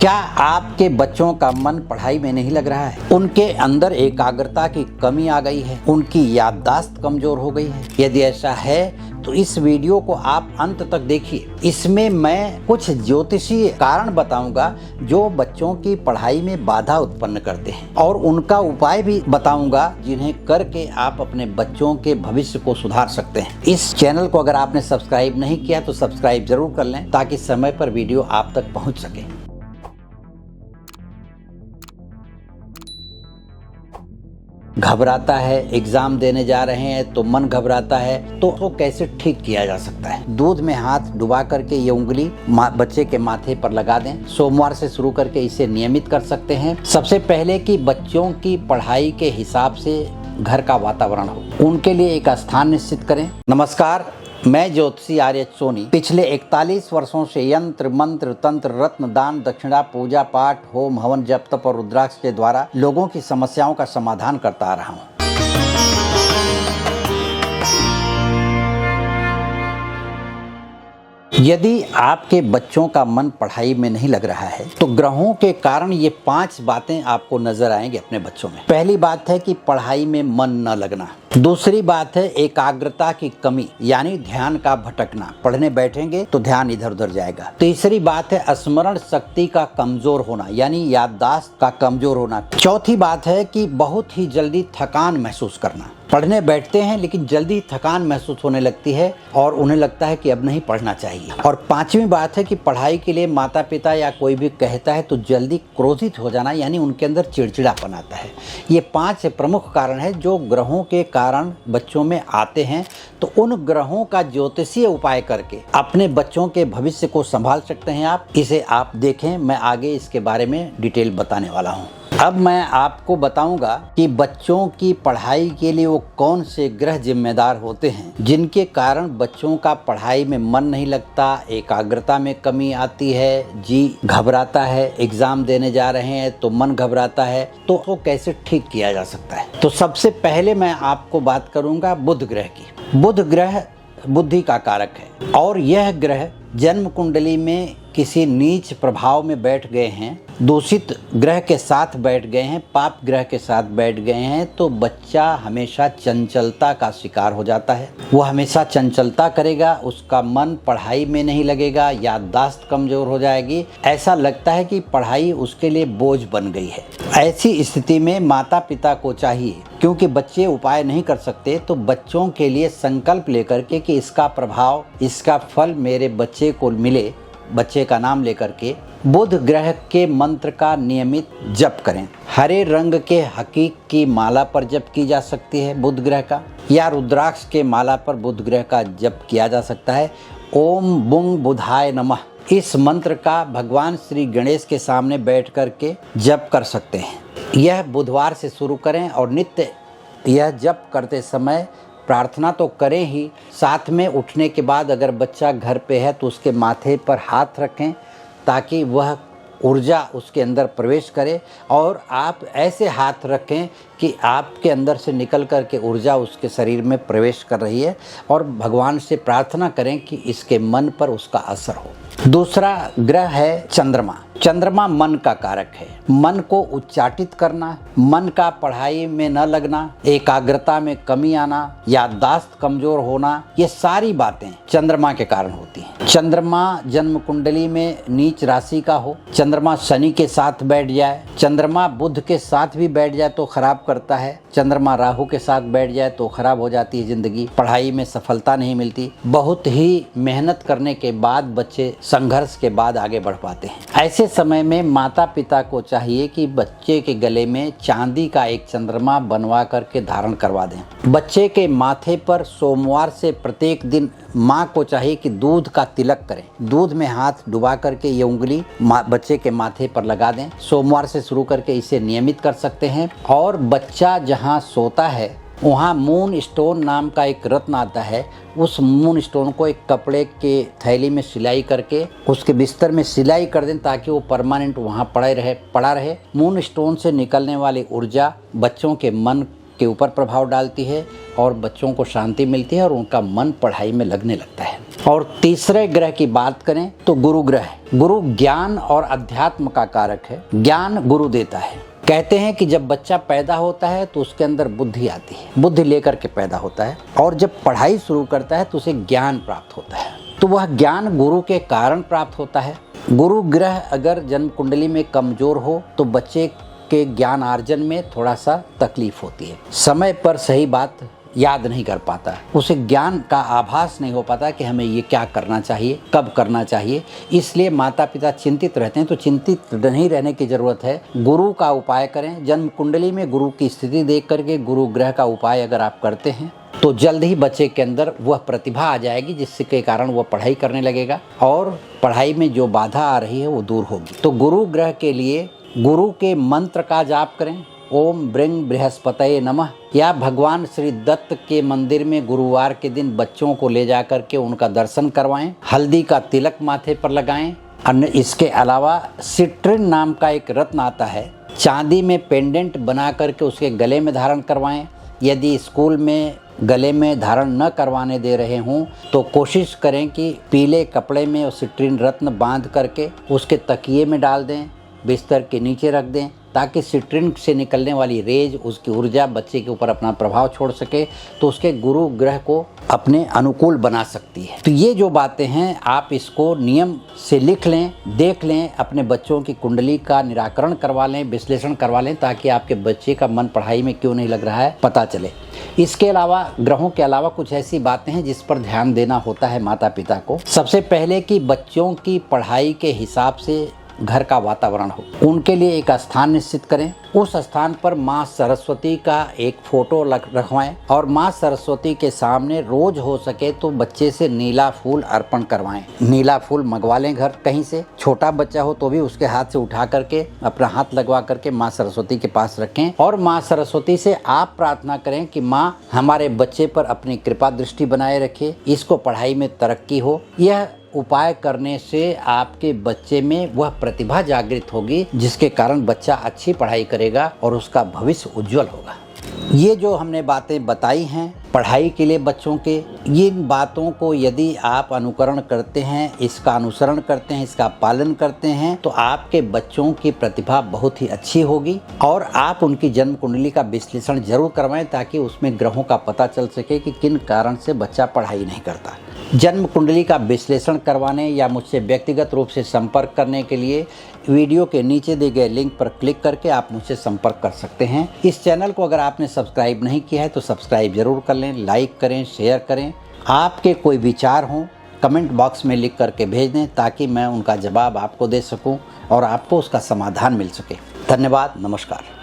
क्या आपके बच्चों का मन पढ़ाई में नहीं लग रहा है? उनके अंदर एकाग्रता की कमी आ गई है, उनकी याददाश्त कमजोर हो गई है? यदि ऐसा है तो इस वीडियो को आप अंत तक देखिए। इसमें मैं कुछ ज्योतिषीय कारण बताऊंगा जो बच्चों की पढ़ाई में बाधा उत्पन्न करते हैं, और उनका उपाय भी बताऊंगा जिन्हें करके आप अपने बच्चों के भविष्य को सुधार सकते हैं। इस चैनल को अगर आपने सब्सक्राइब नहीं किया तो सब्सक्राइब जरूर कर लें ताकि समय पर वीडियो आप तक पहुंच सके। घबराता है, एग्जाम देने जा रहे हैं तो मन घबराता है, तो उसको कैसे ठीक किया जा सकता है? दूध में हाथ डुबा करके ये उंगली बच्चे के माथे पर लगा दें। सोमवार से शुरू करके इसे नियमित कर सकते हैं। सबसे पहले कि बच्चों की पढ़ाई के हिसाब से घर का वातावरण हो, उनके लिए एक स्थान निश्चित करें। नमस्कार, मैं ज्योतिषी आर्य सोनी पिछले 41 वर्षों से यंत्र मंत्र तंत्र रत्न दान दक्षिणा पूजा पाठ होम हवन जप तप और रुद्राक्ष के द्वारा लोगों की समस्याओं का समाधान करता आ रहा हूँ। यदि आपके बच्चों का मन पढ़ाई में नहीं लग रहा है तो ग्रहों के कारण ये 5 बातें आपको नजर आएंगी अपने बच्चों में। पहली बात है कि पढ़ाई में मन न लगना। दूसरी बात है एकाग्रता की कमी, यानी ध्यान का भटकना। पढ़ने बैठेंगे तो ध्यान इधर उधर जाएगा। तीसरी बात है स्मरण शक्ति का कमजोर होना, यानी याददाश्त का कमजोर होना। चौथी बात है कि बहुत ही जल्दी थकान महसूस करना। पढ़ने बैठते हैं लेकिन जल्दी थकान महसूस होने लगती है और उन्हें लगता है कि अब नहीं पढ़ना चाहिए। और पांचवी बात है कि पढ़ाई के लिए माता पिता या कोई भी कहता है तो जल्दी क्रोधित हो जाना, यानी उनके अंदर चिड़चिड़ापन आता है। ये 5 प्रमुख कारण है जो ग्रहों के कारण बच्चों में आते हैं। तो उन ग्रहों का ज्योतिषीय उपाय करके अपने बच्चों के भविष्य को संभाल सकते हैं आप। इसे आप देखें, मैं आगे इसके बारे में डिटेल बताने वाला हूँ। अब मैं आपको बताऊंगा कि बच्चों की पढ़ाई के लिए वो कौन से ग्रह जिम्मेदार होते हैं जिनके कारण बच्चों का पढ़ाई में मन नहीं लगता, एकाग्रता में कमी आती है, जी घबराता है, एग्जाम देने जा रहे हैं तो मन घबराता है, तो उसको कैसे ठीक किया जा सकता है। तो सबसे पहले मैं आपको बात करूंगा बुध ग्रह की। बुध ग्रह बुद्धि का कारक है और यह ग्रह जन्म कुंडली में किसी नीच प्रभाव में बैठ गए हैं, दूषित ग्रह के साथ बैठ गए हैं, पाप ग्रह के साथ बैठ गए हैं, तो बच्चा हमेशा चंचलता का शिकार हो जाता है। वो हमेशा चंचलता करेगा, उसका मन पढ़ाई में नहीं लगेगा, याददाश्त कमजोर हो जाएगी। ऐसा लगता है कि पढ़ाई उसके लिए बोझ बन गई है। ऐसी स्थिति में माता पिता को चाहिए, क्योंकि बच्चे उपाय नहीं कर सकते, तो बच्चों के लिए संकल्प लेकर के कि इसका प्रभाव, इसका फल मेरे बच्चे को मिले, बच्चे का नाम लेकर के बुध ग्रह के मंत्र का नियमित जप करें। हरे रंग के हकीक की माला पर जप की जा सकती है बुध ग्रह का, या रुद्राक्ष के माला पर बुध ग्रह का जप किया जा सकता है। ओम बुंग बुधाय नमः, इस मंत्र का भगवान श्री गणेश के सामने बैठ करके जप कर सकते हैं। यह बुधवार से शुरू करें और नित्य यह जप करते समय प्रार्थना तो करें ही, साथ में उठने के बाद अगर बच्चा घर पे है तो उसके माथे पर हाथ रखें ताकि वह ऊर्जा उसके अंदर प्रवेश करे, और आप ऐसे हाथ रखें कि आपके अंदर से निकल कर के ऊर्जा उसके शरीर में प्रवेश कर रही है, और भगवान से प्रार्थना करें कि इसके मन पर उसका असर हो। दूसरा ग्रह है चंद्रमा। चंद्रमा मन का कारक है। मन को उच्चाटित करना, मन का पढ़ाई में न लगना, एकाग्रता में कमी आना, याददाश्त कमजोर होना, ये सारी बातें चंद्रमा के कारण होती हैं। चंद्रमा जन्म कुंडली में नीच राशि का हो, चंद्रमा शनि के साथ बैठ जाए, चंद्रमा बुध के साथ भी बैठ जाए तो खराब करता है, चंद्रमा राहु के साथ बैठ जाए तो खराब हो जाती है जिंदगी, पढ़ाई में सफलता नहीं मिलती। बहुत ही मेहनत करने के बाद बच्चे संघर्ष के बाद आगे बढ़ पाते हैं। ऐसे समय में माता पिता को चाहिए कि बच्चे के गले में चांदी का एक चंद्रमा बनवा करके धारण करवा दें। बच्चे के माथे पर सोमवार से प्रत्येक दिन माँ को चाहिए कि दूध का तिलक करें। दूध में हाथ डुबा करके ये उंगली बच्चे के माथे पर लगा दें। सोमवार से शुरू करके इसे नियमित कर सकते हैं। और बच्चा जहाँ सोता है वहाँ मून स्टोन नाम का एक रत्न आता है, उस मून स्टोन को एक कपड़े के थैली में सिलाई करके उसके बिस्तर में सिलाई कर दें ताकि वो परमानेंट वहाँ पड़ा रहे। मून स्टोन से निकलने वाली ऊर्जा बच्चों के मन के ऊपर प्रभाव डालती है और बच्चों को शांति मिलती है और उनका मन पढ़ाई में लगने लगता है। और तीसरे ग्रह की बात करें तो गुरु ग्रह है। गुरु ज्ञान और अध्यात्म का कारक है। ज्ञान गुरु देता है। कहते हैं कि जब बच्चा पैदा होता है तो उसके अंदर बुद्धि आती है, बुद्धि लेकर के पैदा होता है, और जब पढ़ाई शुरू करता है तो उसे ज्ञान प्राप्त होता है। तो वह ज्ञान गुरु के कारण प्राप्त होता है। गुरु ग्रह अगर जन्म कुंडली में कमजोर हो तो बच्चे के ज्ञान आर्जन में थोड़ा सा तकलीफ होती है। समय पर सही बात याद नहीं कर पाता, उसे ज्ञान का आभास नहीं हो पाता कि हमें ये क्या करना चाहिए, कब करना चाहिए। इसलिए माता पिता चिंतित रहते हैं। तो चिंतित नहीं रहने की जरूरत है, गुरु का उपाय करें। जन्म कुंडली में गुरु की स्थिति देख करके गुरु ग्रह का उपाय अगर आप करते हैं तो जल्द ही बच्चे के अंदर वह प्रतिभा आ जाएगी, जिसके कारण वह पढ़ाई करने लगेगा और पढ़ाई में जो बाधा आ रही है वो दूर होगी। तो गुरु ग्रह के लिए गुरु के मंत्र का जाप करें, ओम ब्रिंग बृहस्पतये नमः, या भगवान श्री दत्त के मंदिर में गुरुवार के दिन बच्चों को ले जाकर के उनका दर्शन करवाएं, हल्दी का तिलक माथे पर लगाएं। अन्य इसके अलावा सिट्रिन नाम का एक रत्न आता है, चांदी में पेंडेंट बना करके उसके गले में धारण करवाएं। यदि स्कूल में गले में धारण न करवाने दे रहे हों तो कोशिश करें कि पीले कपड़े में सिट्रिन रत्न बांध करके उसके तकिए में डाल दें, बिस्तर के नीचे रख दें, ताकि सिट्रिन से निकलने वाली रेज, उसकी ऊर्जा बच्चे के ऊपर अपना प्रभाव छोड़ सके, तो उसके गुरु ग्रह को अपने अनुकूल बना सकती है। तो ये जो बातें हैं आप इसको नियम से लिख लें, देख लें, अपने बच्चों की कुंडली का निराकरण करवा लें, विश्लेषण करवा लें, ताकि आपके बच्चे का मन पढ़ाई में क्यों नहीं लग रहा है पता चले। इसके अलावा ग्रहों के अलावा कुछ ऐसी बातें हैं जिस पर ध्यान देना होता है माता पिता को। सबसे पहले कि बच्चों की पढ़ाई के हिसाब से घर का वातावरण हो, उनके लिए एक स्थान निश्चित करें। उस स्थान पर माँ सरस्वती का एक फोटो रखवाएं और माँ सरस्वती के सामने रोज हो सके तो बच्चे से नीला फूल अर्पण करवाएं। नीला फूल मंगवा लें घर कहीं से, छोटा बच्चा हो तो भी उसके हाथ से उठा करके अपना हाथ लगवा करके माँ सरस्वती के पास रखें और माँ सरस्वती से आप प्रार्थना करें कि माँ हमारे बच्चे पर अपनी कृपा दृष्टि बनाए रखे, इसको पढ़ाई में तरक्की हो। यह उपाय करने से आपके बच्चे में वह प्रतिभा जागृत होगी जिसके कारण बच्चा अच्छी पढ़ाई करेगा और उसका भविष्य उज्जवल होगा। ये जो हमने बातें बताई हैं पढ़ाई के लिए बच्चों के, इन बातों को यदि आप अनुकरण करते हैं, इसका अनुसरण करते हैं, इसका पालन करते हैं, तो आपके बच्चों की प्रतिभा बहुत ही अच्छी होगी। और आप उनकी जन्म कुंडली का विश्लेषण जरूर करवाएं ताकि उसमें ग्रहों का पता चल सके कि किन कारण से बच्चा पढ़ाई नहीं करता। जन्म कुंडली का विश्लेषण करवाने या मुझसे व्यक्तिगत रूप से संपर्क करने के लिए वीडियो के नीचे दिए गए लिंक पर क्लिक करके आप मुझसे संपर्क कर सकते हैं। इस चैनल को अगर आपने सब्सक्राइब नहीं किया है तो सब्सक्राइब जरूर कर लें, लाइक करें, शेयर करें। आपके कोई विचार हों कमेंट बॉक्स में लिख करके भेज दें ताकि मैं उनका जवाब आपको दे सकूं और आपको उसका समाधान मिल सके। धन्यवाद, नमस्कार।